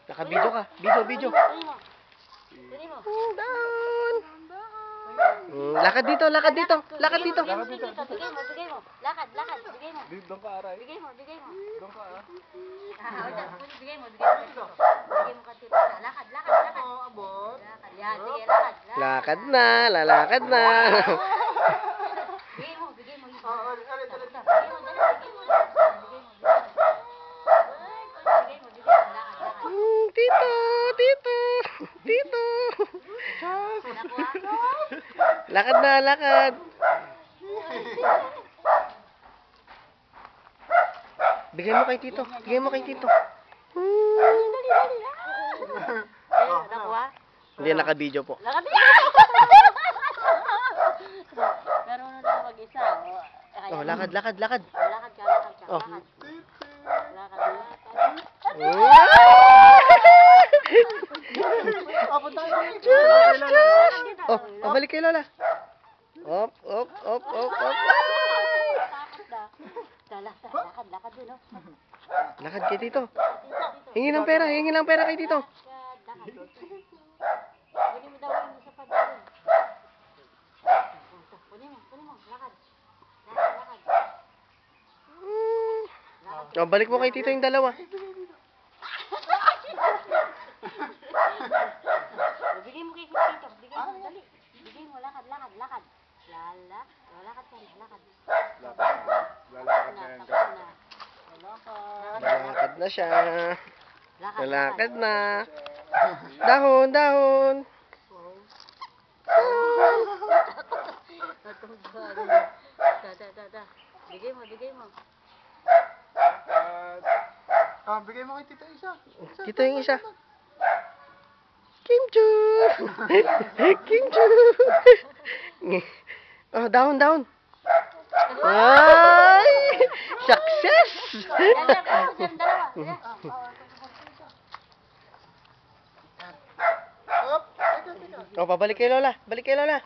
Naka-video ka. Video. Down. Lakad dito. Bigay mo. Lakad, bigay mo. Doon ka, Aray. Bigay mo. Doon ka, ah. Bigay mo ka dito. Lakad. Abot. Lakad. Yan, sige, lakad. Lakad na. Lalakad na. Bigay mo. Bigay mo. Alit. Lakad. Tito. Nakuha? Lakad. Bigay mo kay Tito. Nakuha? Hindi, naka-video po. Lakad. Meron na lang mag-isa. Lakad. Lakad ka. Oh. Lakad. Pabalik kay Lola. Op. Takot na. Lakad dun, oh. Lakad kay Tito. Hingi ng pera kay Tito. Lakad. Kunin mo daw yung isa pa doon. Kunin mo. Lakad. Balik mo kay Tito yung dalawa. Bigay mo kay Tito. Bigay mo, dali. Bigay mo, lakad. Lakad ka. Lalakad na yan. Lalakad na siya. Lalakad na. Dahon. Bigay mo. Bigay mo kay Tito isa. Tito yung isa. Kimchu. Oh, dahon. Ay! Success! Yan, dalawa. Pabalik kay Lola. Lakad.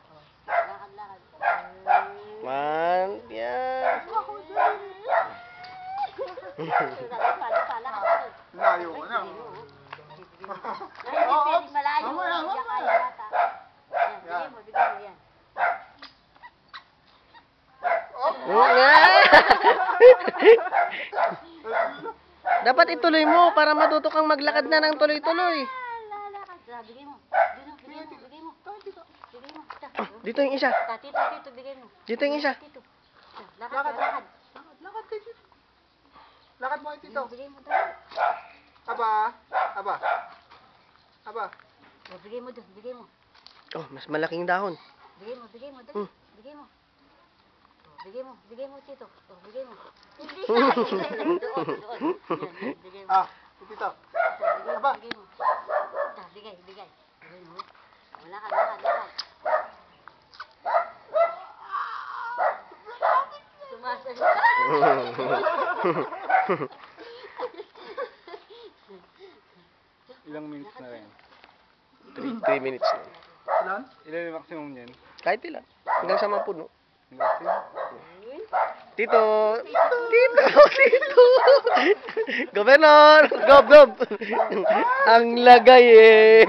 Man, yan. Layo ko na. Pwede malayo. Hindi kaya bata. Yan, bigay mo yan. Dapat ituloy mo para matuto kang maglakad na ng tuloy-tuloy. Lalakad. Bigay mo. Dito yung isa. Tito, bigay mo. Dito yung isa. Tito. Lakad. Lakad kay Tito. Lakad mo kay Tito. Bigay mo doon. Aba. Bigay mo doon. Bigay mo. Oh, mas malaking dahon. Bigay mo. Bigay mo. Bigay mo, Tito. Bigay mo. Doon. Yan, bigay mo. Tito. Aba. Bigay mo. Bigay. Bigay mo. Lakad. Sumasalita. Ilang minutes na rin? 3 minutes na. Ilan? Ilan yung maximum niyan? Kahit ilan. Hanggang sa mapuno. Maximum? Tito. Gobernador. Gob. Ang lagay eh.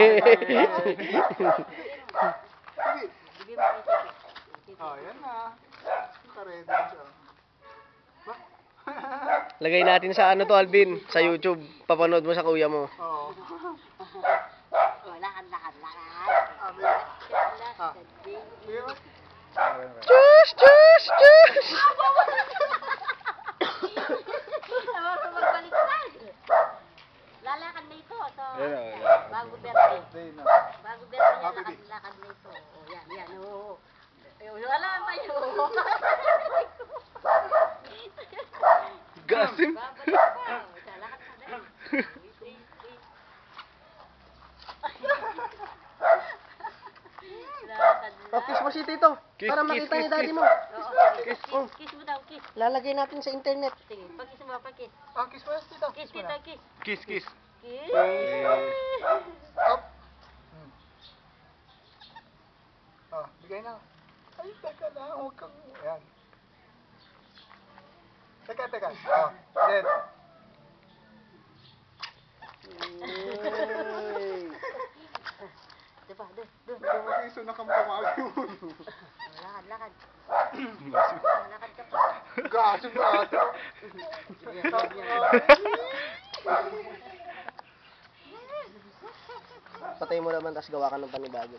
Bigay mo kay Tito. Yan na. Naka-ready siya. Lagay natin sa ano to, Alvin, sa YouTube. Papanood mo sa kuya mo. Oo. Lakad. Bigay mo. Chus! Magbaliktad. Lalakad na ito. Yan. Bago birthday. Day na. Bago birthday niya, lakad na ito. Yan. Wala pa yun. Gasim. Babalik pa. Lakad ka na. Kiss mo si Tito. Para makita ni daddy mo. Kiss mo daw, kiss. Lalagay natin sa internet. Sige, pag-kiss mo, pag-kiss. Kiss mo yan, Tito. Kiss, Tito, kiss. Kiss. Kiss. Up. Bigay na. Ay, teka na. Huwag kang... Ayan. Teka. Then. doon. Ikaw mag-iso na kang pamagi mo. Lakad, lakad. Lakad ka pa. Gaso ba ito? Patay mo naman, tapos gawa ka ng panibago.